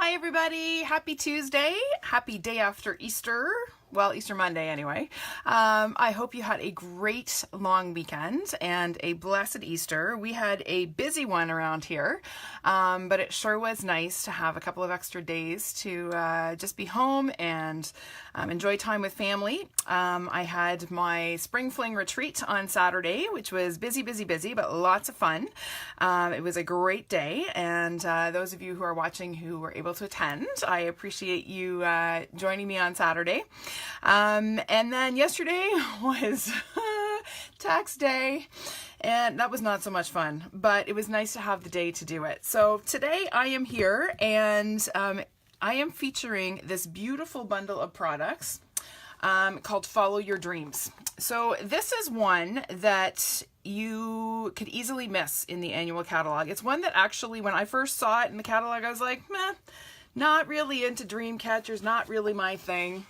Hi everybody, happy Tuesday, happy day after Easter, well Easter Monday anyway. I hope you had a great long weekend and a blessed Easter. We had a busy one around here, but it sure was nice to have a couple of extra days to just be home and enjoy time with family. I had my Spring Fling retreat on Saturday, which was busy, but lots of fun. It was a great day, and those of you who are watching who were able to attend, I appreciate you joining me on Saturday. And then yesterday was tax day, and that was not so much fun, but it was nice to have the day to do it. So today I am here, and I am featuring this beautiful bundle of products called Follow Your Dreams. So this is one that you could easily miss in the annual catalog. It's one that actually, when I first saw it in the catalog, I was like, meh, not really into dream catchers, not really my thing.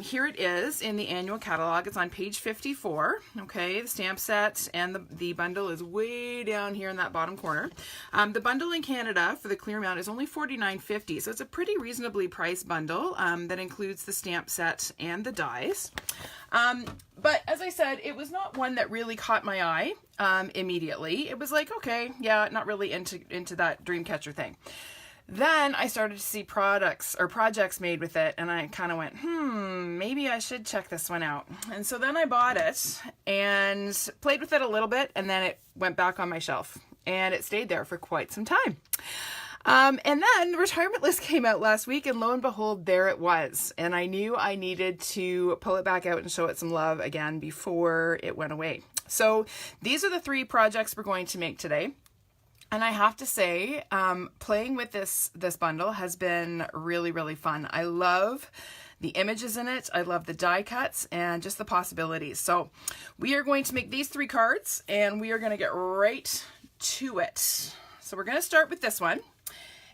Here it is in the annual catalog. It's on page 54. Okay, the stamp set and the bundle is way down here in that bottom corner. The bundle in Canada for the clear amount is only $49.50, so it's a pretty reasonably priced bundle that includes the stamp set and the dies. But as I said, it was not one that really caught my eye immediately. It was like, okay, yeah, not really into that dream catcher thing. Then I started to see products or projects made with it, and I kind of went, maybe I should check this one out. And so then I bought it and played with it a little bit, and then it went back on my shelf, and it stayed there for quite some time. And then the retirement list came out last week, and lo and behold, there it was. And I knew I needed to pull it back out and show it some love again before it went away. So these are the three projects we're going to make today. And I have to say, playing with this bundle has been really fun. I love the images in it. I love the die cuts and just the possibilities. So we are going to make these three cards, and we are going to get right to it. So we're going to start with this one.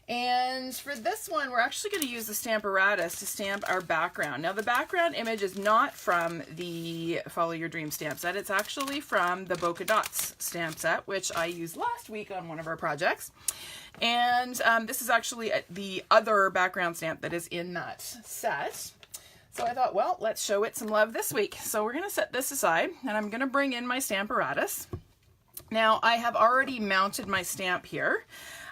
And for this one, we're actually going to use the Stamparatus to stamp our background. Now, the background image is not from the Follow Your Dream stamp set. It's actually from the Bokeh Dots stamp set, which I used last week on one of our projects. And this is actually the other background stamp that is in that set. So I thought, well, let's show it some love this week. So we're going to set this aside, and I'm going to bring in my Stamparatus. Now, I have already mounted my stamp here.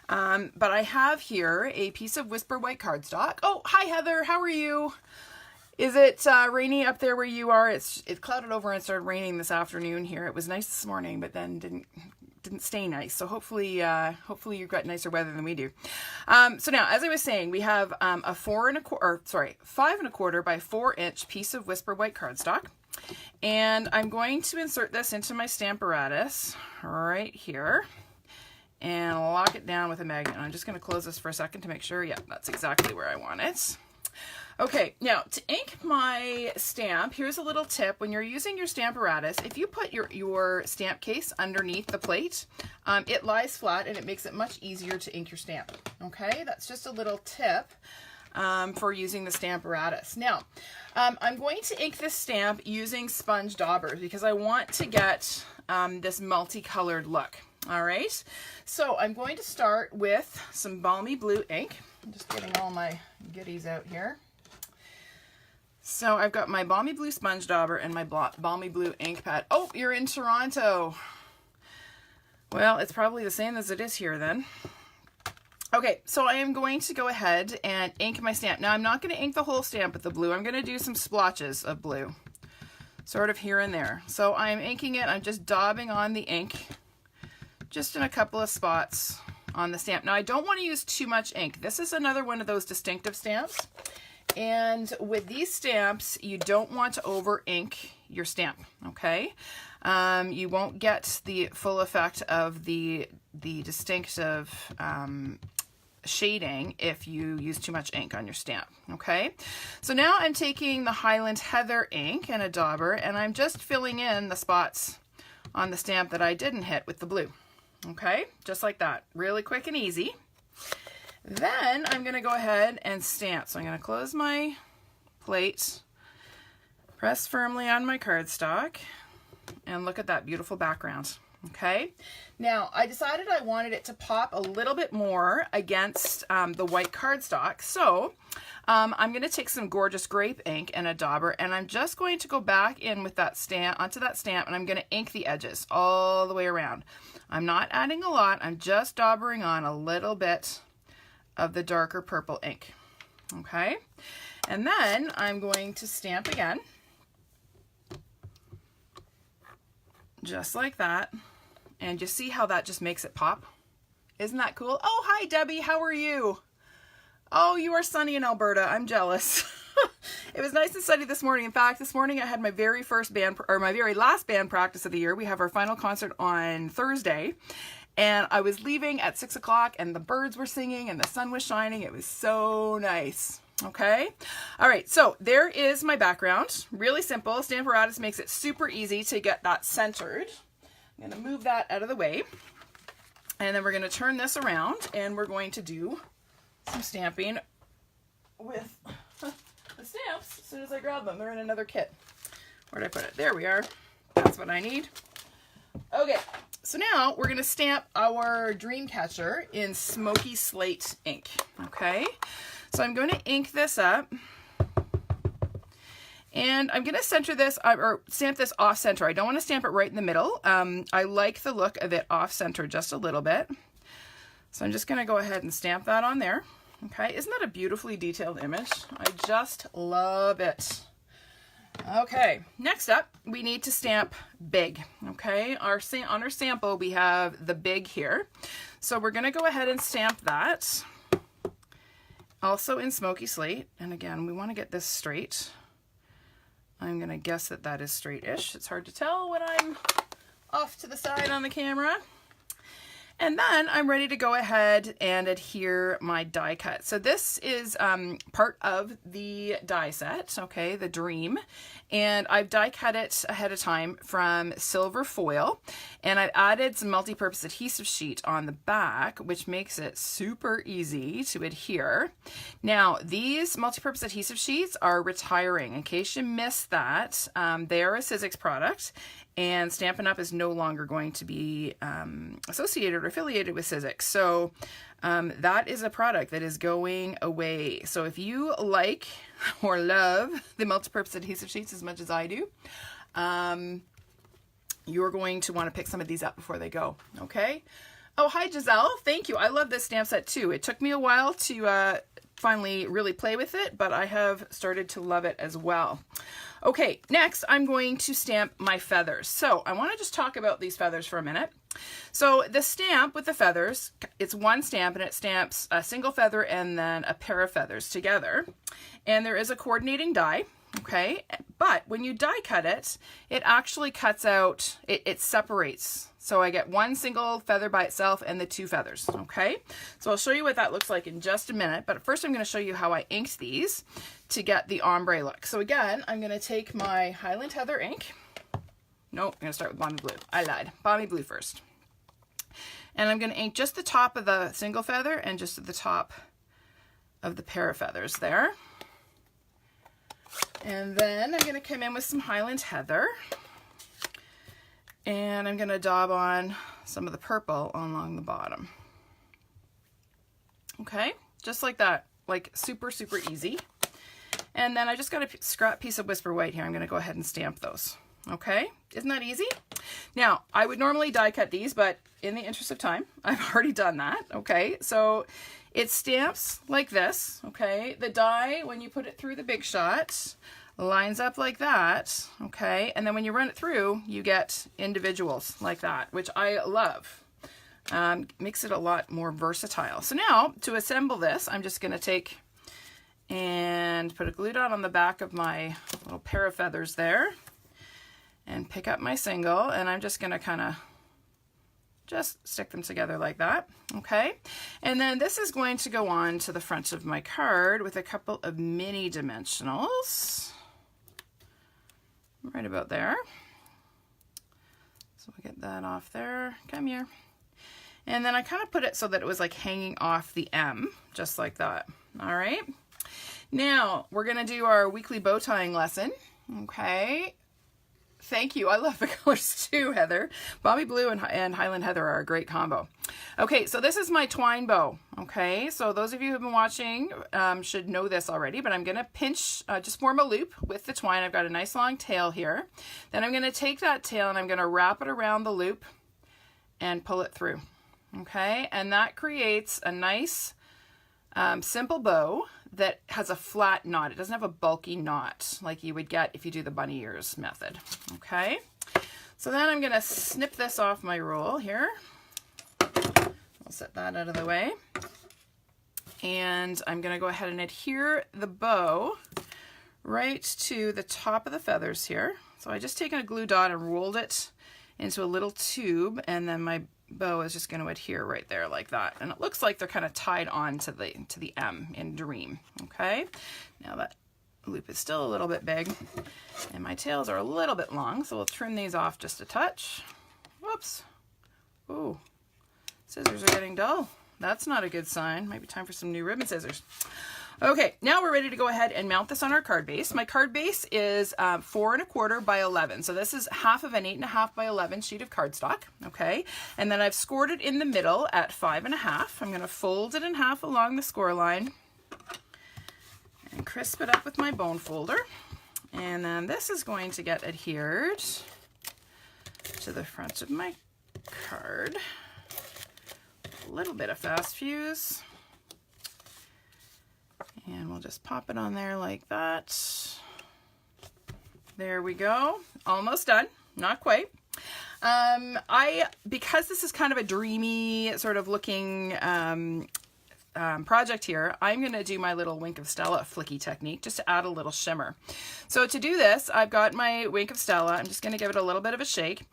But I have here a piece of Whisper White cardstock. Oh, hi Heather, how are you? Is it rainy up there where you are? It clouded over and started raining this afternoon here. It was nice this morning, but then didn't stay nice. So hopefully you've got nicer weather than we do. So now, as I was saying, we have a 5 1/4 by 4 inch piece of Whisper White cardstock. And I'm going to insert this into my Stamparatus right here and lock it down with a magnet. And I'm just going to close this for a second to make sure. Yeah, that's exactly where I want it. Okay, now to ink my stamp, here's a little tip. When you're using your Stamparatus, if you put your stamp case underneath the plate, it lies flat and it makes it much easier to ink your stamp. Okay, that's just a little tip for using the Stamparatus. Now, I'm going to ink this stamp using sponge daubers because I want to get this multicolored look. All right, so I'm going to start with some balmy blue ink. I'm just getting all my goodies out here. So I've got my balmy blue sponge dauber and my balmy blue ink pad. Oh, you're in Toronto. Well, it's probably the same as it is here then. Okay, so I am going to go ahead and ink my stamp. Now, I'm not going to ink the whole stamp with the blue. I'm going to do some splotches of blue, sort of here and there. So I'm inking it. I'm just daubing on the ink just in a couple of spots on the stamp. Now, I don't want to use too much ink. This is another one of those distinctive stamps. And with these stamps, you don't want to over ink your stamp, okay? You won't get the full effect of the distinctive shading if you use too much ink on your stamp, okay? So now I'm taking the Highland Heather ink and a dauber, and I'm just filling in the spots on the stamp that I didn't hit with the blue. Okay, just like that, really quick and easy. Then I'm going to go ahead and stamp. So I'm going to close my plate, press firmly on my cardstock, and look at that beautiful background. Okay, now I decided I wanted it to pop a little bit more against the white cardstock. So I'm going to take some gorgeous grape ink and a dauber, and I'm just going to go back in with that stamp, onto that stamp, and I'm going to ink the edges all the way around. I'm not adding a lot, I'm just daubering on a little bit of the darker purple ink. Okay, and then I'm going to stamp again, just like that. And you see how that just makes it pop? Isn't that cool? Oh, hi Debbie, how are you? Oh, you are sunny in Alberta. I'm jealous. It was nice and sunny this morning. In fact, this morning I had my very last band practice of the year. We have our final concert on Thursday. And I was leaving at 6 o'clock and the birds were singing and the sun was shining. It was so nice. Okay. All right. So there is my background. Really simple. Stamparatus makes it super easy to get that centered. I'm going to move that out of the way. And then we're going to turn this around and we're going to do some stamping with the stamps as soon as I grab them. They're in another kit. Where'd I put it? There we are. That's what I need. Okay. So now we're going to stamp our dream catcher in Smokey Slate ink. Okay. So I'm going to ink this up. And I'm going to center this, or stamp this off center. I don't want to stamp it right in the middle. I like the look of it off center just a little bit. So I'm just going to go ahead and stamp that on there. Okay, isn't that a beautifully detailed image? I just love it. Okay, next up, we need to stamp big. Okay, on our sample, we have the big here. So we're going to go ahead and stamp that. Also in Smokey Slate. And again, we want to get this straight. I'm going to guess that that is straight-ish. It's hard to tell when I'm off to the side on the camera. And then I'm ready to go ahead and adhere my die cut. So this is part of the die set, okay, the Dream. And I've die cut it ahead of time from silver foil. And I've added some multi-purpose adhesive sheet on the back, which makes it super easy to adhere. Now, these multi-purpose adhesive sheets are retiring. In case you missed that, they are a Sizzix product. And Stampin' Up! Is no longer going to be associated or affiliated with Sizzix. So that is a product that is going away. So if you like or love the multi-purpose adhesive sheets as much as I do, you're going to want to pick some of these up before they go. Okay. Oh, hi Giselle. Thank you. I love this stamp set too. It took me a while to finally really play with it, but I have started to love it as well. Okay, next I'm going to stamp my feathers. So I want to just talk about these feathers for a minute. So the stamp with the feathers, it's one stamp and it stamps a single feather and then a pair of feathers together. And there is a coordinating die, okay? But when you die cut it, it actually cuts out, it separates. So I get one single feather by itself and the two feathers, okay? So I'll show you what that looks like in just a minute, but first I'm going to show you how I inked these to get the ombre look. So again, I'm going to take my Highland Heather ink. Nope, I'm going to start with Balmy Blue. I lied. Balmy Blue first. And I'm going to ink just the top of the single feather and just at the top of the pair of feathers there. And then I'm going to come in with some Highland Heather. And I'm going to daub on some of the purple along the bottom. Okay, just like that, like super, super easy. And then I just got a scrap piece of Whisper White here. I'm going to go ahead and stamp those. Okay, isn't that easy? Now, I would normally die cut these, but in the interest of time, I've already done that. Okay, so it stamps like this. Okay, the die, when you put it through the Big Shot, lines up like that, okay? And then when you run it through, you get individuals like that, which I love. Makes it a lot more versatile. So now, to assemble this, I'm just going to take and put a glue dot on the back of my little pair of feathers there and pick up my single, and I'm just going to kind of just stick them together like that, okay? And then this is going to go on to the front of my card with a couple of mini dimensionals. Right about there. So we'll get that off there. Come here. And then I kind of put it so that it was like hanging off the M, just like that. All right. Now we're going to do our weekly bow tying lesson. Okay. Thank you. I love the colors too, Heather. Bobby Blue and Highland Heather are a great combo. Okay, so this is my twine bow. Okay, so those of you who have been watching should know this already, but I'm going to pinch, just form a loop with the twine. I've got a nice long tail here. Then I'm going to take that tail and I'm going to wrap it around the loop and pull it through. Okay, and that creates a nice simple bow that has a flat knot. It doesn't have a bulky knot like you would get if you do the bunny ears method. Okay, so then I'm going to snip this off my roll here. I'll set that out of the way. And I'm going to go ahead and adhere the bow right to the top of the feathers here. So I just taken a glue dot and rolled it into a little tube, and then my bow is just going to adhere right there like that, and it looks like they're kind of tied on to the M in Dream. Okay, now that loop is still a little bit big and my tails are a little bit long, so we'll trim these off just a touch. Whoops. Ooh, scissors are getting dull. That's not a good sign. Might be time for some new ribbon scissors. Okay, now we're ready to go ahead and mount this on our card base. My card base is 4 1/4 by 11. So this is half of an 8 1/2 by 11 sheet of cardstock. Okay, and then I've scored it in the middle at 5 1/2. I'm going to fold it in half along the score line and crisp it up with my bone folder. And then this is going to get adhered to the front of my card. A little bit of fast fuse. And we'll just pop it on there like that. There we go. Almost done. Not quite. Because this is kind of a dreamy sort of looking project here, I'm going to do my little Wink of Stella flicky technique just to add a little shimmer. So to do this, I've got my Wink of Stella. I'm just going to give it a little bit of a shake.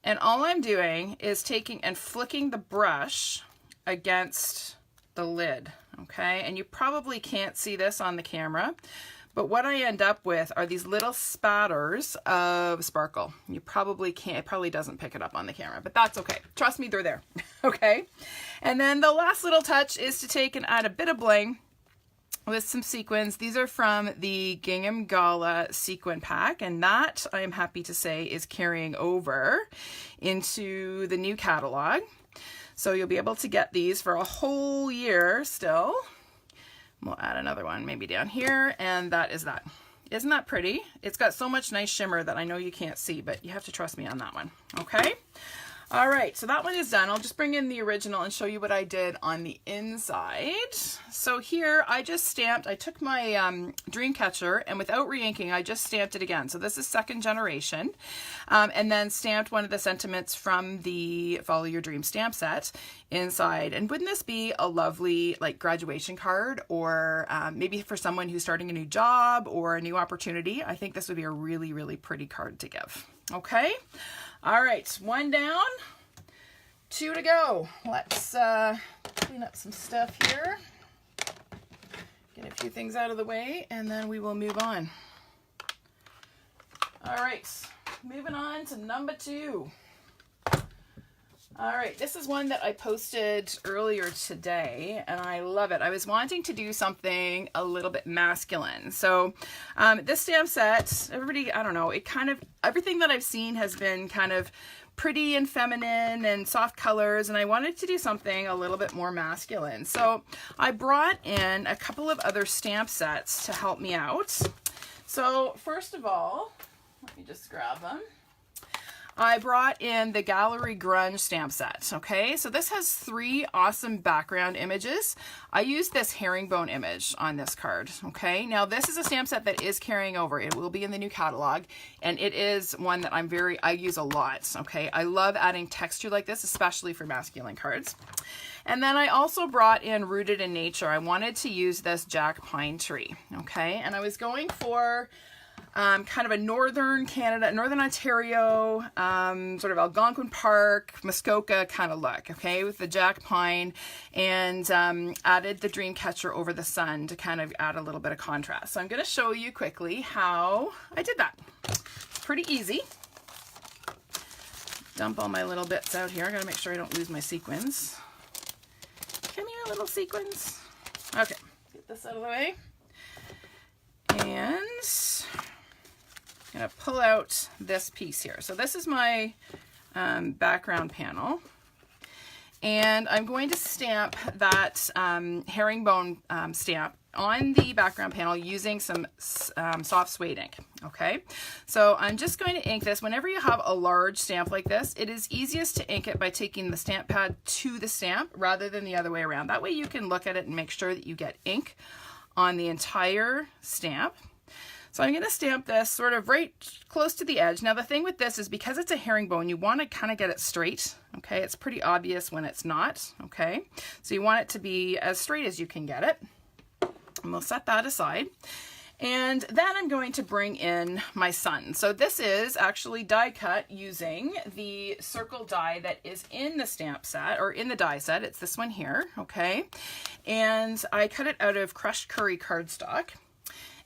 And all I'm doing is taking and flicking the brush against the lid. Okay, and you probably can't see this on the camera, but what I end up with are these little spatters of sparkle. You probably can't, it probably doesn't pick it up on the camera, but that's okay. Trust me, they're there. Okay, and then the last little touch is to take and add a bit of bling with some sequins. These are from the Gingham Gala sequin pack, and that, I am happy to say, is carrying over into the new catalog. So you'll be able to get these for a whole year still. We'll add another one maybe down here, and that is that. Isn't that pretty? It's got so much nice shimmer that I know you can't see, but you have to trust me on that one. Okay? All right, so that one is done. I'll just bring in the original and show you what I did on the inside. So here I just stamped, I took my dream catcher, and without re-inking, I just stamped it again. So this is second generation, and then stamped one of the sentiments from the Follow Your Dream stamp set inside. And wouldn't this be a lovely like graduation card, or maybe for someone who's starting a new job or a new opportunity? I think this would be a really, really pretty card to give. Okay. All right, one down, 2 to go. Let's clean up some stuff here, get a few things out of the way, and then we will move on. All right, moving on to number 2. All right, this is one that I posted earlier today, and I love it. I was wanting to do something a little bit masculine. So this stamp set, everybody, I don't know, it kind of, everything that I've seen has been kind of pretty and feminine and soft colors, and I wanted to do something a little bit more masculine. So I brought in a couple of other stamp sets to help me out. So first of all, let me just grab them. I brought in the Gallery Grunge stamp set. Okay, so this has 3 awesome background images. I used this herringbone image on this card. Okay, now this is a stamp set that is carrying over. It will be in the new catalog, and it is one that I use a lot. Okay, I love adding texture like this, especially for masculine cards. And then I also brought in Rooted in Nature. I wanted to use this Jack Pine tree. Okay, and I was going for kind of a northern Canada, northern Ontario, sort of Algonquin Park, Muskoka kind of look, okay, with the Jack Pine, and added the dream catcher over the sun to kind of add a little bit of contrast. So I'm going to show you quickly how I did that. It's pretty easy. Dump all my little bits out here. I got to make sure I don't lose my sequins. Come here, little sequins. Okay, get this out of the way. And I'm going to pull out this piece here. So this is my background panel. And I'm going to stamp that herringbone stamp on the background panel using some soft suede ink. Okay, so I'm just going to ink this. Whenever you have a large stamp like this, it is easiest to ink it by taking the stamp pad to the stamp rather than the other way around. That way you can look at it and make sure that you get ink on the entire stamp. So I'm going to stamp this sort of right close to the edge. Now the thing with this is because it's a herringbone, you want to kind of get it straight. Okay, it's pretty obvious when it's not. Okay, so you want it to be as straight as you can get it. And we'll set that aside. And then I'm going to bring in my sun. So this is actually die cut using the circle die that is in the stamp set, or in the die set. It's this one here, okay? And I cut it out of crushed curry cardstock.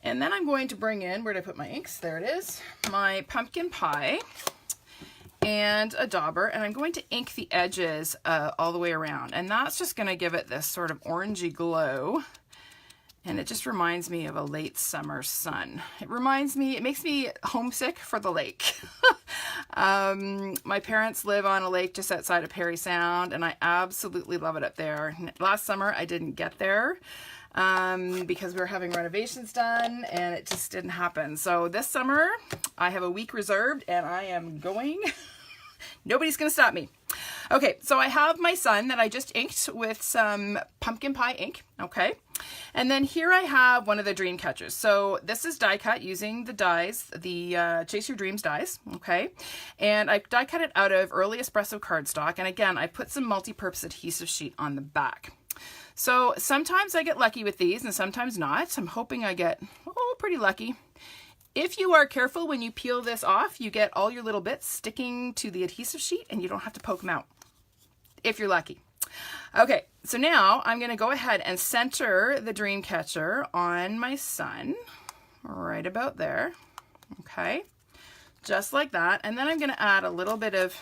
And then I'm going to bring in, where did I put my inks? There it is. My pumpkin pie and a dauber, and I'm going to ink the edges all the way around. And that's just going to give it this sort of orangey glow. And it just reminds me of a late summer sun. It makes me homesick for the lake. My parents live on a lake just outside of Parry Sound, and I absolutely love it up there. Last summer I didn't get there because we were having renovations done and it just didn't happen. So this summer I have a week reserved and I am going. Nobody's gonna stop me. Okay, so I have my sun that I just inked with some pumpkin pie ink, okay? And then here I have one of the dream catchers. So this is die cut using the dies, the Chase Your Dreams dies, okay? And I die cut it out of Early Espresso cardstock. And again, I put some multi-purpose adhesive sheet on the back. So sometimes I get lucky with these and sometimes not. I'm hoping I get, pretty lucky. If you are careful when you peel this off, you get all your little bits sticking to the adhesive sheet and you don't have to poke them out, if you're lucky. Okay, so now I'm going to go ahead and center the dream catcher on my sun, right about there. Okay, just like that. And then I'm going to add a little bit of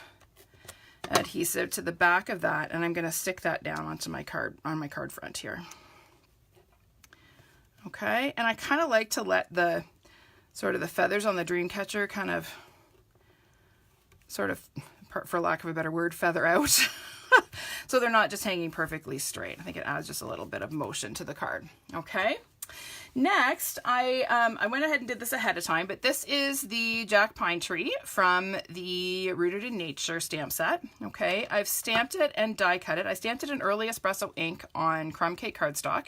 adhesive to the back of that, and I'm going to stick that down onto my card, on my card front here. Okay, and I kind of like to let the sort of the feathers on the dream catcher kind of, sort of, for lack of a better word, feather out. So they're not just hanging perfectly straight. I think it adds just a little bit of motion to the card. Okay. Next, I went ahead and did this ahead of time, but this is the Jack Pine Tree from the Rooted in Nature stamp set. Okay, I've stamped it and die cut it. I stamped it in Early Espresso ink on Crumb Cake cardstock,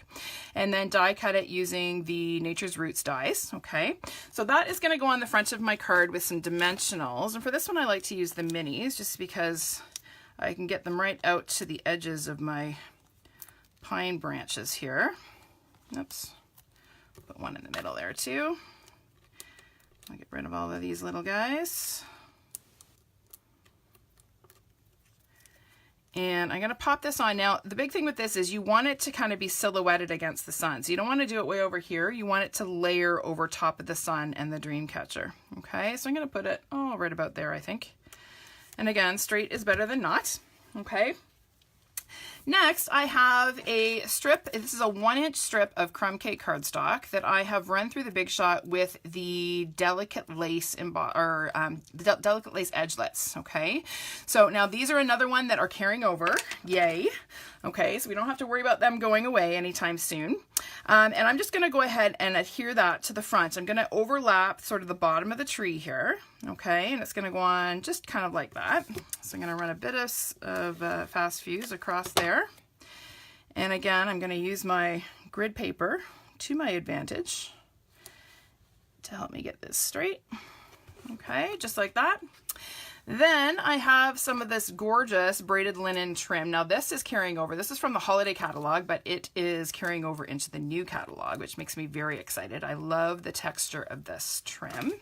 and then die cut it using the Nature's Roots dies. Okay, so that is going to go on the front of my card with some dimensionals, and for this one I like to use the minis just because I can get them right out to the edges of my pine branches here. Oops. Put one in the middle there too. I'll get rid of all of these little guys. And I'm going to pop this on. Now, the big thing with this is you want it to kind of be silhouetted against the sun. So you don't want to do it way over here. You want it to layer over top of the sun and the dream catcher. Okay, so I'm going to put it, right about there, I think. And again, straight is better than not. Okay. Next, I have a strip. This is a 1-inch strip of Crumb Cake cardstock that I have run through the Big Shot with the delicate lace delicate lace edgelets. Okay, so now these are another one that are carrying over. Yay! Okay, so we don't have to worry about them going away anytime soon. And I'm just going to go ahead and adhere that to the front. I'm going to overlap sort of the bottom of the tree here. Okay, and it's going to go on just kind of like that. So I'm going to run a bit of fast fuse across there. And again, I'm going to use my grid paper to my advantage to help me get this straight. Okay, just like that. Then I have some of this gorgeous braided linen trim. Now this is carrying over. This is from the holiday catalog, but it is carrying over into the new catalog, which makes me very excited. I love the texture of this trim.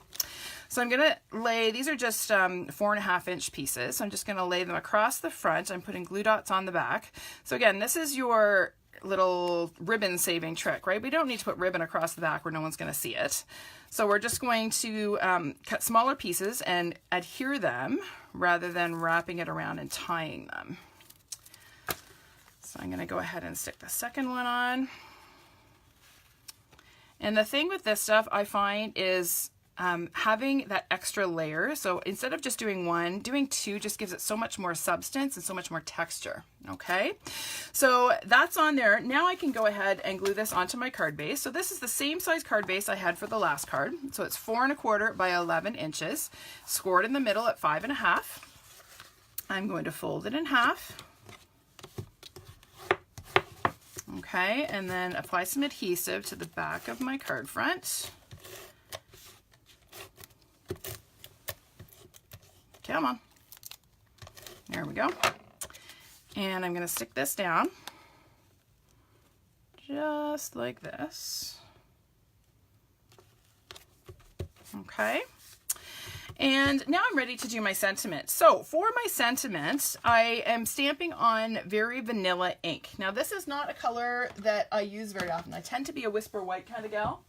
So I'm going to lay, these are just 4.5-inch pieces. So I'm just going to lay them across the front. I'm putting glue dots on the back. So again, this is your little ribbon saving trick, right? We don't need to put ribbon across the back where no one's going to see it. So we're just going to cut smaller pieces and adhere them rather than wrapping it around and tying them. So I'm going to go ahead and stick the second one on. And the thing with this stuff I find is having that extra layer. So instead of just doing one, doing two just gives it so much more substance and so much more texture. Okay, so that's on there. Now I can go ahead and glue this onto my card base. So this is the same size card base I had for the last card. So it's 4 1/4 by 11 inches, scored in the middle at 5 1/2. I'm going to fold it in half. Okay, and then apply some adhesive to the back of my card front. Come on. There we go. And I'm going to stick this down just like this. Okay. And now I'm ready to do my sentiment. So for my sentiment, I am stamping on Very Vanilla ink. Now this is not a color that I use very often. I tend to be a Whisper White kind of gal.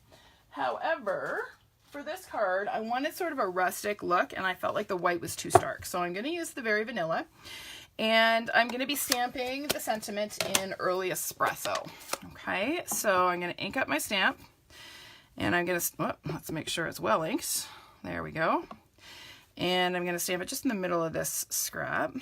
However, for this card, I wanted sort of a rustic look, and I felt like the white was too stark. So I'm going to use the Very Vanilla, and I'm going to be stamping the sentiment in Early Espresso. Okay, so I'm going to ink up my stamp, and I'm going to, let's make sure it's well inked. There we go. And I'm going to stamp it just in the middle of this scrap.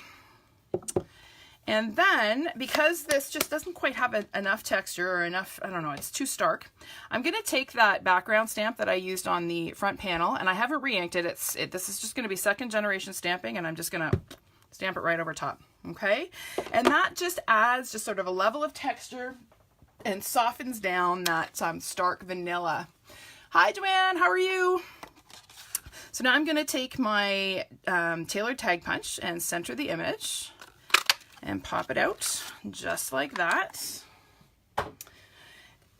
And then, because this just doesn't quite have enough texture or enough, I don't know, it's too stark, I'm going to take that background stamp that I used on the front panel, and I haven't re-inked it. This is just going to be 2nd generation stamping, and I'm just going to stamp it right over top, okay? And that just adds just sort of a level of texture and softens down that stark vanilla. Hi, Joanne, how are you? So now I'm going to take my tailored tag punch and center the image and pop it out just like that.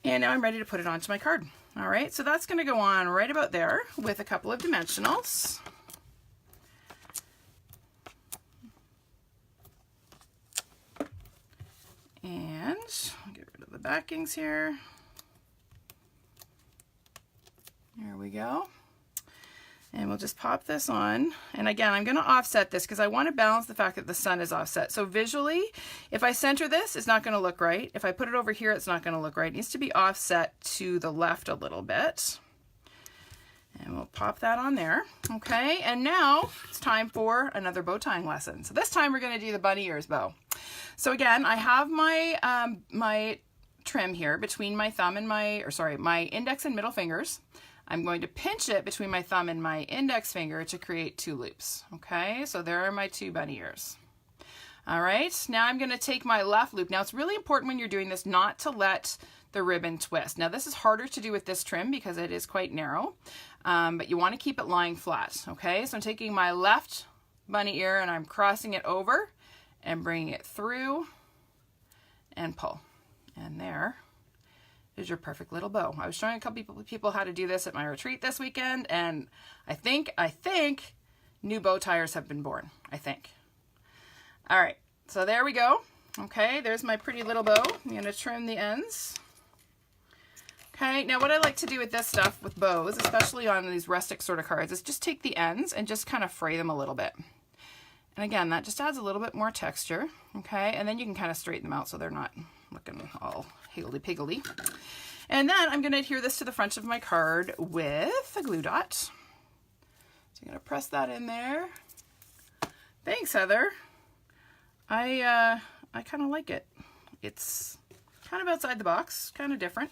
And now I'm ready to put it onto my card. All right, so that's going to go on right about there with a couple of dimensionals. And I'll get rid of the backings here. There we go. And we'll just pop this on. And again, I'm going to offset this because I want to balance the fact that the sun is offset. So visually, if I center this, it's not going to look right. If I put it over here, it's not going to look right. It needs to be offset to the left a little bit. And we'll pop that on there. Okay, and now it's time for another bow tying lesson. So this time we're going to do the bunny ears bow. So again, I have my my trim here between my thumb and my index and middle fingers. I'm going to pinch it between my thumb and my index finger to create 2 loops. Okay, so there are my 2 bunny ears. All right, now I'm going to take my left loop. Now it's really important when you're doing this not to let the ribbon twist. Now this is harder to do with this trim because it is quite narrow, but you want to keep it lying flat. Okay, so I'm taking my left bunny ear and I'm crossing it over and bringing it through and pull. And there is your perfect little bow. I was showing a couple people how to do this at my retreat this weekend, and I think new bow tiers have been born, I think. All right, so there we go. Okay, there's my pretty little bow. I'm going to trim the ends. Okay, now what I like to do with this stuff, with bows, especially on these rustic sort of cards, is just take the ends and just kind of fray them a little bit. And again, that just adds a little bit more texture. Okay, and then you can kind of straighten them out so they're not looking all higgledy-piggledy. And then I'm going to adhere this to the front of my card with a glue dot. So I'm going to press that in there. Thanks, Heather. I kind of like it. It's kind of outside the box, kind of different.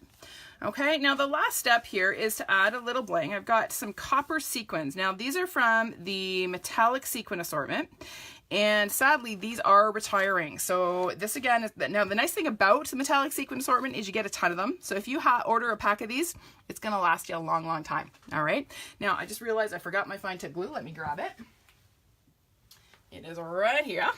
Okay, now the last step here is to add a little bling. I've got some copper sequins. Now these are from the metallic sequin assortment, and sadly these are retiring. So this again is now the nice thing about the metallic sequin assortment is you get a ton of them. So if you order a pack of these, it's going to last you a long, long time. All right. Now I just realized I forgot my fine tip glue. Let me grab it. It is right here.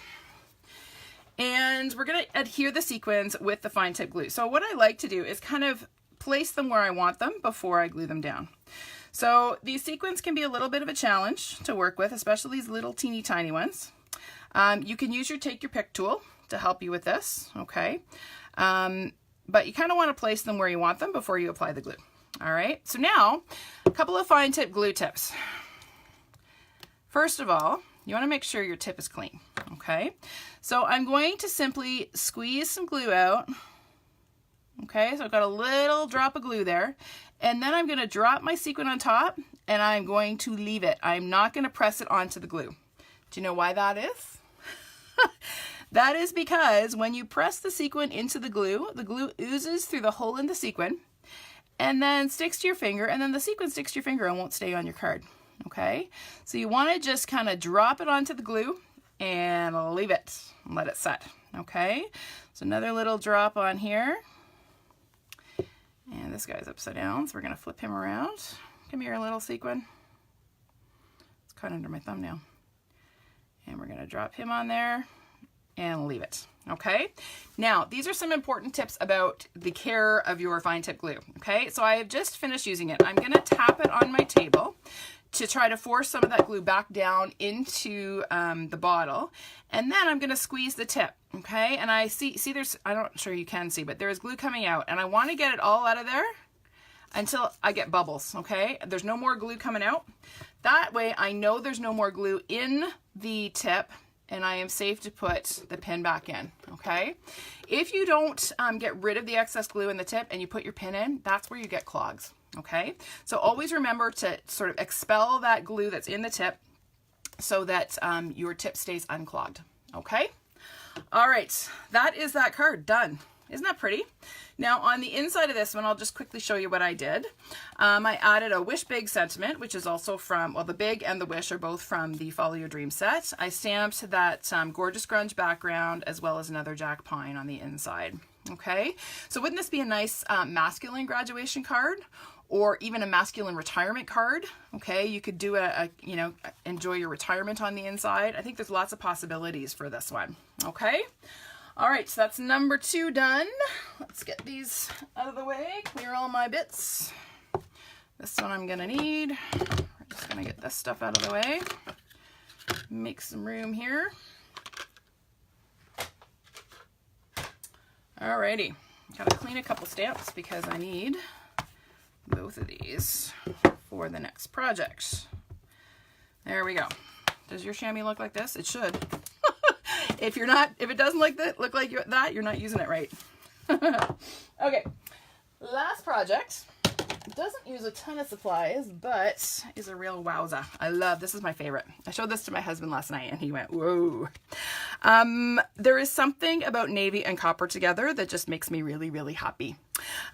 And we're going to adhere the sequins with the fine tip glue. So what I like to do is kind of place them where I want them before I glue them down. So these sequins can be a little bit of a challenge to work with, especially these little teeny tiny ones. You can use your take your pick tool to help you with this, okay? But you kind of want to place them where you want them before you apply the glue. All right, so now a couple of fine tip glue tips. First of all, you want to make sure your tip is clean, okay? So I'm going to simply squeeze some glue out. Okay, so I've got a little drop of glue there, and then I'm going to drop my sequin on top and I'm going to leave it. I'm not going to press it onto the glue. Do you know why that is? That is because when you press the sequin into the glue oozes through the hole in the sequin and then sticks to your finger, and then the sequin sticks to your finger and won't stay on your card. Okay, so you want to just kind of drop it onto the glue and leave it and let it set. Okay, so another little drop on here, and this guy's upside down, so we're going to flip him around. Come here, little sequin. It's caught under my thumb now. And we're going to drop him on there and leave it. Okay, now these are some important tips about the care of your fine tip glue. Okay, so I have just finished using it. I'm going to tap it on my table to try to force some of that glue back down into the bottle, and then I'm going to squeeze the tip. Okay, and I see there's, I'm not sure you can see, but there is glue coming out, and I want to get it all out of there until I get bubbles. Okay, there's no more glue coming out. That way I know there's no more glue in the tip, and I am safe to put the pin back in. Okay, if you don't get rid of the excess glue in the tip and you put your pin in, that's where you get clogs. Okay, so always remember to sort of expel that glue that's in the tip so that your tip stays unclogged. Okay, all right, that is that card done. Isn't that pretty? Now on the inside of this one, I'll just quickly show you what I did. I added a Wish Big sentiment, which is also from, well, the Big and the Wish are both from the Follow Your Dream set. I stamped that gorgeous grunge background as well as another Jack Pine on the inside. Okay, so wouldn't this be a nice masculine graduation card? Or even a masculine retirement card. Okay, you could do you know, enjoy your retirement on the inside. I think there's lots of possibilities for this one. Okay, all right, so that's number 2 done. Let's get these out of the way, clear all my bits. This one I'm gonna need. We're just gonna get this stuff out of the way. Make some room here. Alrighty, gotta clean a couple stamps because I need both of these for the next project. There we go. Does your chamois look like this? It should. If it doesn't look like that, you're not using it right. Okay, last project. Doesn't use a ton of supplies, but is a real wowza. I love, this is my favorite. I showed this to my husband last night and he went, whoa. There is something about navy and copper together that just makes me really, really happy.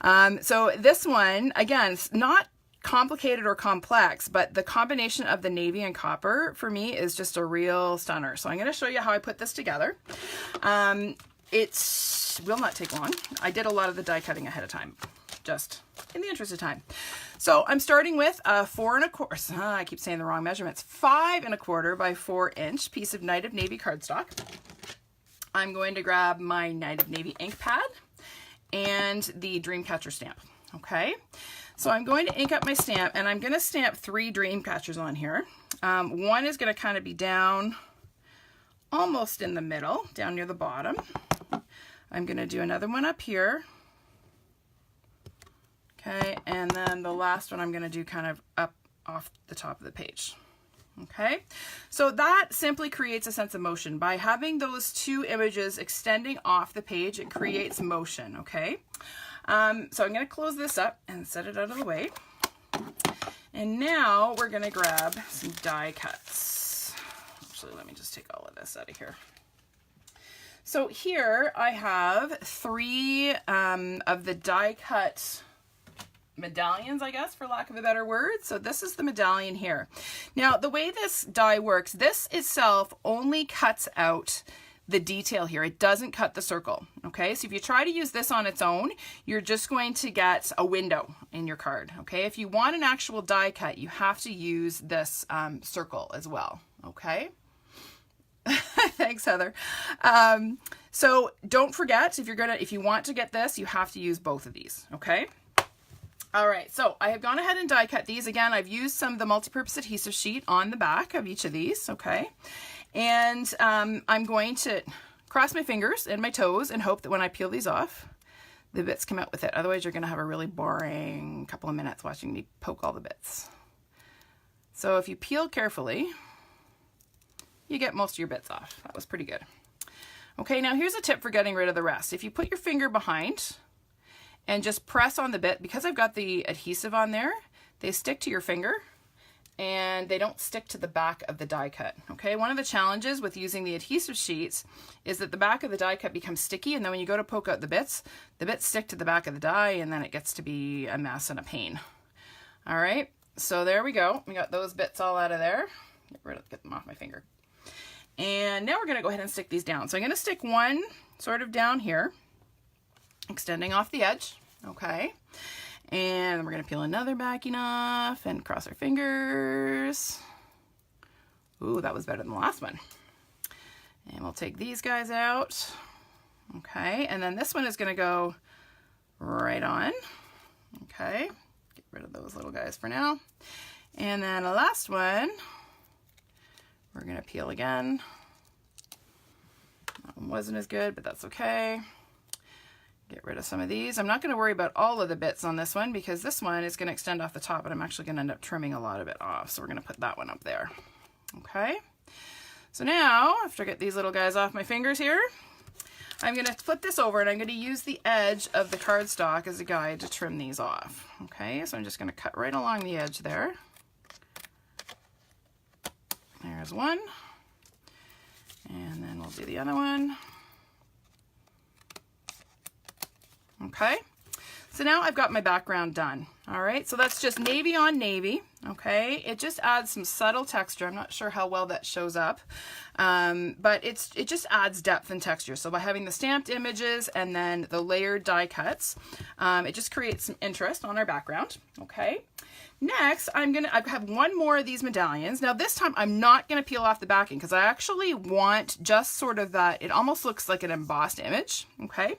So this one, again, it's not complicated or complex, but the combination of the navy and copper for me is just a real stunner. So I'm going to show you how I put this together. It will not take long. I did a lot of the die cutting ahead of time, just in the interest of time. So I'm starting with a 4 1/4, I keep saying the wrong measurements, 5 1/4 by 4 inch piece of Night of Navy cardstock. I'm going to grab my Night of Navy ink pad and the Dreamcatcher stamp. Okay, so I'm going to ink up my stamp, and I'm going to stamp 3 Dreamcatchers on here. One is going to kind of be down almost in the middle, down near the bottom. I'm going to do another one up here. Okay, and then the last one I'm going to do kind of up off the top of the page. Okay, so that simply creates a sense of motion. By having those 2 images extending off the page, it creates motion. Okay, so I'm going to close this up and set it out of the way. And now we're going to grab some die cuts. Actually, let me just take all of this out of here. So here I have 3 of the die cut medallions, I guess, for lack of a better word. So this is the medallion here. Now, the way this die works, this itself only cuts out the detail here. It doesn't cut the circle. Okay, so if you try to use this on its own, you're just going to get a window in your card. Okay, if you want an actual die cut, you have to use this circle as well. Okay. Thanks, Heather. So don't forget, if you want to get this, you have to use both of these. Okay. All right, so I have gone ahead and die cut these. Again, I've used some of the multi-purpose adhesive sheet on the back of each of these, okay? And I'm going to cross my fingers and my toes and hope that when I peel these off, the bits come out with it. Otherwise, you're gonna have a really boring couple of minutes watching me poke all the bits. So if you peel carefully, you get most of your bits off. That was pretty good. Okay, now here's a tip for getting rid of the rest. If you put your finger behind and just press on the bit, because I've got the adhesive on there, they stick to your finger, and they don't stick to the back of the die cut. Okay, one of the challenges with using the adhesive sheets is that the back of the die cut becomes sticky, and then when you go to poke out the bits stick to the back of the die, and then it gets to be a mess and a pain. All right, so there we go. We got those bits all out of there. Get them off my finger. And now we're going to go ahead and stick these down. So I'm going to stick one sort of down here, extending off the edge. Okay. And we're going to peel another backing off and cross our fingers. Ooh, that was better than the last one. And we'll take these guys out. Okay. And then this one is going to go right on. Okay. Get rid of those little guys for now. And then the last one, we're going to peel again. That one wasn't as good, but that's okay. Get rid of some of these. I'm not going to worry about all of the bits on this one because this one is going to extend off the top, but I'm actually going to end up trimming a lot of it off. So we're going to put that one up there. Okay. So now, after I get these little guys off my fingers here, I'm going to flip this over and I'm going to use the edge of the cardstock as a guide to trim these off. Okay, so I'm just going to cut right along the edge there. There's one. And then we'll do the other one. Okay, so now I've got my background done. All right, so that's just navy on navy. Okay, it just adds some subtle texture. I'm not sure how well that shows up, but it just adds depth and texture. So by having the stamped images and then the layered die cuts, it just creates some interest on our background. Okay. Next, I have one more of these medallions. Now this time I'm not going to peel off the backing because I actually want just sort of that, it almost looks like an embossed image, okay?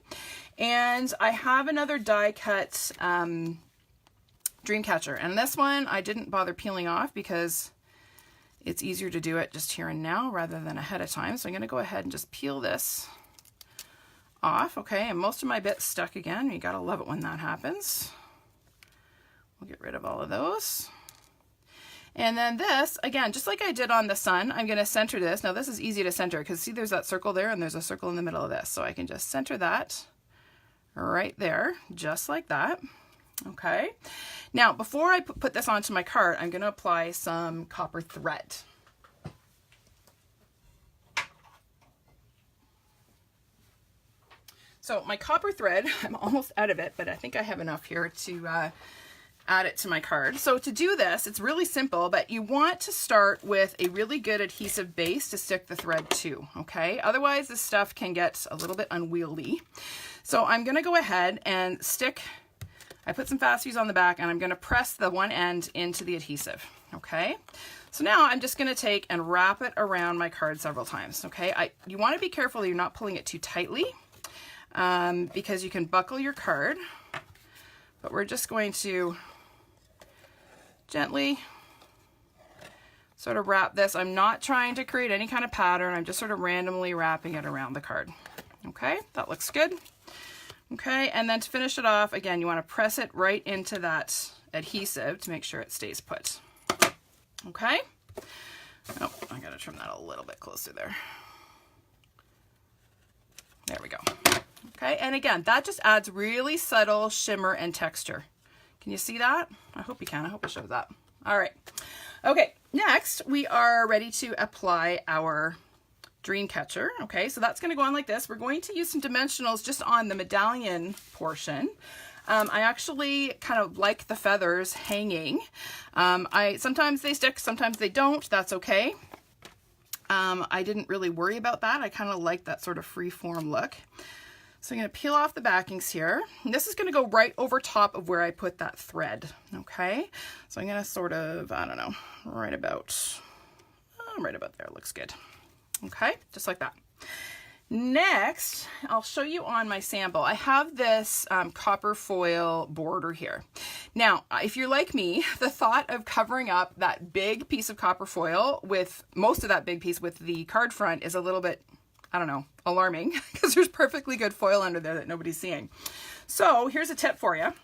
And I have another die cut dream catcher, and this one I didn't bother peeling off because it's easier to do it just here and now rather than ahead of time. So I'm going to go ahead and just peel this off, okay? And most of my bits stuck again. You got to love it when that happens. We'll get rid of all of those. And then this, again, just like I did on the sun, I'm going to center this. Now this is easy to center because see there's that circle there and there's a circle in the middle of this. So I can just center that right there, just like that. Okay. Now before I put this onto my card, I'm going to apply some copper thread. So my copper thread, I'm almost out of it, but I think I have enough here to add it to my card. So to do this, it's really simple, but you want to start with a really good adhesive base to stick the thread to, okay? Otherwise, this stuff can get a little bit unwieldy. So I'm gonna go ahead and I put some fast fuse on the back and I'm gonna press the one end into the adhesive, okay? So now I'm just gonna take and wrap it around my card several times, okay? You wanna be careful that you're not pulling it too tightly because you can buckle your card, but we're just going to gently sort of wrap this. I'm not trying to create any kind of pattern. I'm just sort of randomly wrapping it around the card. Okay, that looks good. Okay, and then to finish it off, again, you want to press it right into that adhesive to make sure it stays put. Okay. Oh, I gotta trim that a little bit closer there. There we go. Okay, and again, that just adds really subtle shimmer and texture. Can you see that? I hope you can. I hope it shows up. All right. Okay, next we are ready to apply our dream catcher. Okay, so that's going to go on like this. We're going to use some dimensionals just on the medallion portion. I actually kind of like the feathers hanging. Sometimes they stick, sometimes they don't. That's okay. I didn't really worry about that. I kind of like that sort of free form look. So I'm going to peel off the backings here. And this is going to go right over top of where I put that thread, okay? So I'm going to sort of, I don't know, right about there. Looks good. Okay, just like that. Next, I'll show you on my sample. I have this copper foil border here. Now, if you're like me, the thought of covering up that big piece of copper foil with most of that big piece with the card front is a little bit, I don't know, alarming because there's perfectly good foil under there that nobody's seeing. So here's a tip for you.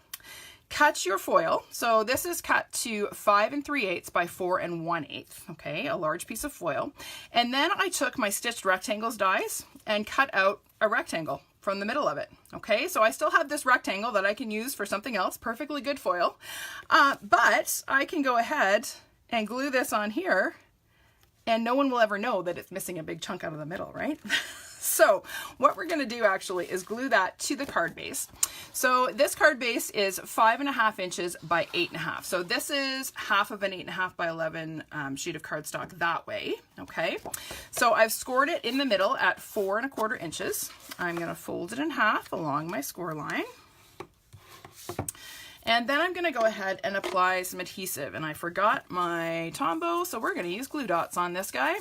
Cut your foil. So this is cut to 5 3/8 by 4 1/8. Okay, a large piece of foil. And then I took my stitched rectangles dies and cut out a rectangle from the middle of it. Okay, so I still have this rectangle that I can use for something else, perfectly good foil. But I can go ahead and glue this on here, and no one will ever know that it's missing a big chunk out of the middle, right? So what we're going to do actually is glue that to the card base. So this card base is 5.5 inches by 8.5. So this is half of an 8.5 by 11 sheet of cardstock that way. Okay. So I've scored it in the middle at 4.25 inches. I'm going to fold it in half along my score line. And then I'm going to go ahead and apply some adhesive. And I forgot my Tombow, so we're going to use glue dots on this guy.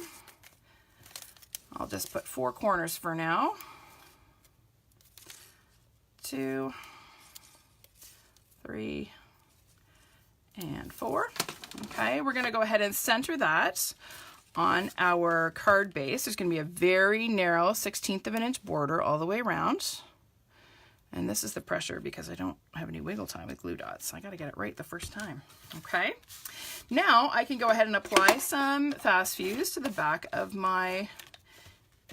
I'll just put 4 corners for now. 2, 3, and 4. Okay, we're going to go ahead and center that on our card base. There's going to be a very narrow 1/16 of an inch border all the way around. And this is the pressure because I don't have any wiggle time with glue dots. I got to get it right the first time. Okay. Now I can go ahead and apply some fast fuse to the back of my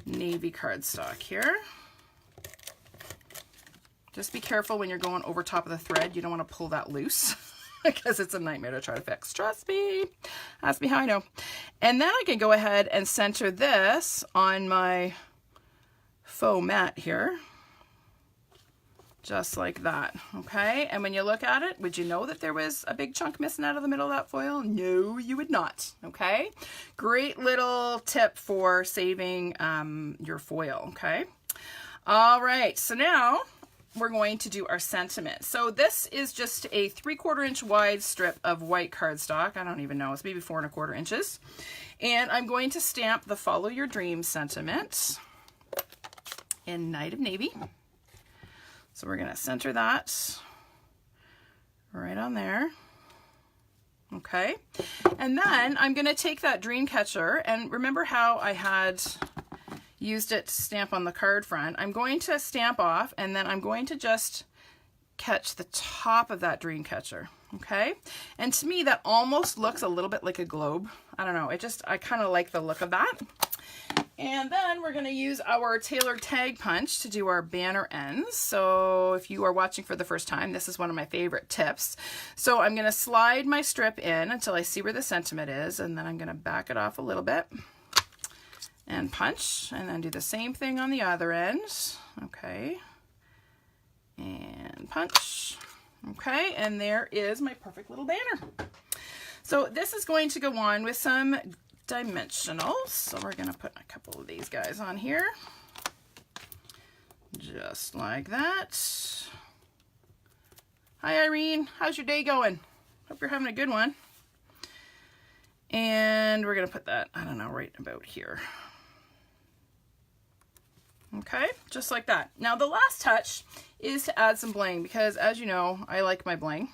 navy cardstock here. Just be careful when you're going over top of the thread. You don't want to pull that loose because it's a nightmare to try to fix. Trust me. Ask me how I know. And then I can go ahead and center this on my faux mat here. Just like that, okay? And when you look at it, would you know that there was a big chunk missing out of the middle of that foil? No, you would not, okay? Great little tip for saving your foil, okay? All right, so now we're going to do our sentiment. So this is just a 3/4 inch wide strip of white cardstock. I don't even know, it's maybe 4.25 inches. And I'm going to stamp the Follow Your Dreams sentiment in Night of Navy. So we're going to center that right on there. Okay. And then I'm going to take that dream catcher, and remember how I had used it to stamp on the card front. I'm going to stamp off, and then I'm going to just catch the top of that dream catcher. Okay. And to me, that almost looks a little bit like a globe. I don't know. I kind of like the look of that. And then we're going to use our tailored tag punch to do our banner ends. So if you are watching for the first time, this is one of my favorite tips. So I'm going to slide my strip in until I see where the sentiment is, and then I'm going to back it off a little bit and punch, and then do the same thing on the other end. Okay. And punch. Okay, and there is my perfect little banner. So this is going to go on with some dimensionals. So we're going to put a couple of these guys on here. Just like that. Hi Irene, how's your day going? Hope you're having a good one. And we're going to put that, I don't know, right about here. Okay, just like that. Now the last touch is to add some bling, because as you know, I like my bling.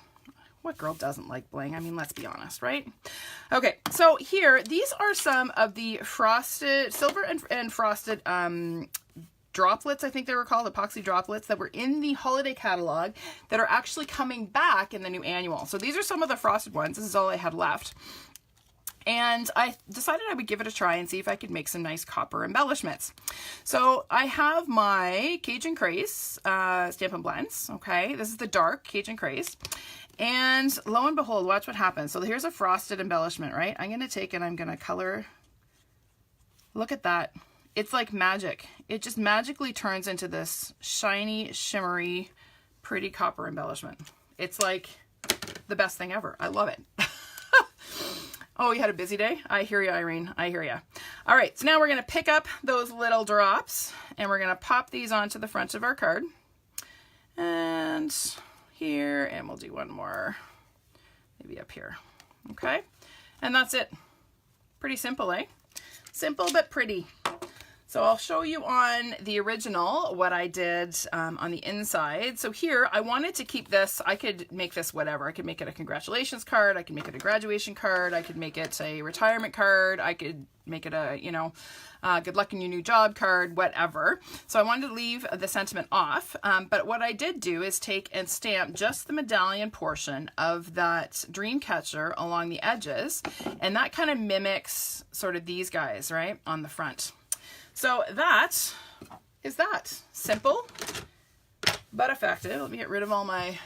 What girl doesn't like bling? I mean, let's be honest, right? Okay, so here, these are some of the frosted, silver and frosted droplets, I think they were called, epoxy droplets, that were in the holiday catalog that are actually coming back in the new annual. So these are some of the frosted ones. This is all I had left. And I decided I would give it a try and see if I could make some nice copper embellishments. So I have my Cajun Craze Stampin' Blends, okay? This is the dark Cajun Craze. And lo and behold, watch what happens. So here's a frosted embellishment, right? I'm going to take and I'm going to color. Look at that. It's like magic. It just magically turns into this shiny, shimmery, pretty copper embellishment. It's like the best thing ever. I love it. Oh, you had a busy day? I hear you, Irene. I hear you. All right, so now we're going to pick up those little drops and we're going to pop these onto the front of our card. And here, and we'll do one more, maybe up here. Okay, and that's it. Pretty simple, eh? Simple but pretty. So I'll show you on the original what I did on the inside. So here, I wanted to keep this, I could make this whatever. I could make it a congratulations card, I could make it a graduation card, I could make it a retirement card, I could make it a, you know, good luck in your new job card, whatever. So I wanted to leave the sentiment off, but what I did do is take and stamp just the medallion portion of that dream catcher along the edges, and that kind of mimics sort of these guys, right, on the front. So that is that. Simple but effective. Let me get rid of all my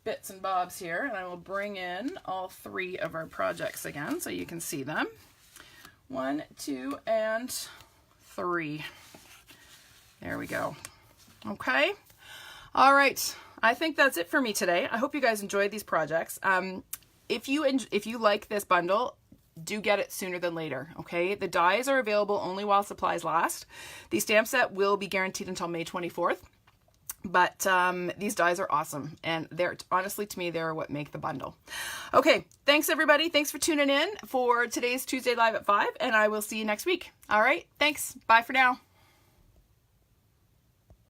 bits and bobs here, and I will bring in all 3 of our projects again so you can see them. 1, 2, and 3. There we go. Okay. All right. I think that's it for me today. I hope you guys enjoyed these projects. If you like this bundle, do get it sooner than later, okay? The dies are available only while supplies last. The stamp set will be guaranteed until May 24th. But these dies are awesome, and they're, honestly, to me, they're what make the bundle. Okay, thanks everybody. Thanks for tuning in for today's Tuesday Live at 5, and I will see you next week. All right, thanks. Bye for now.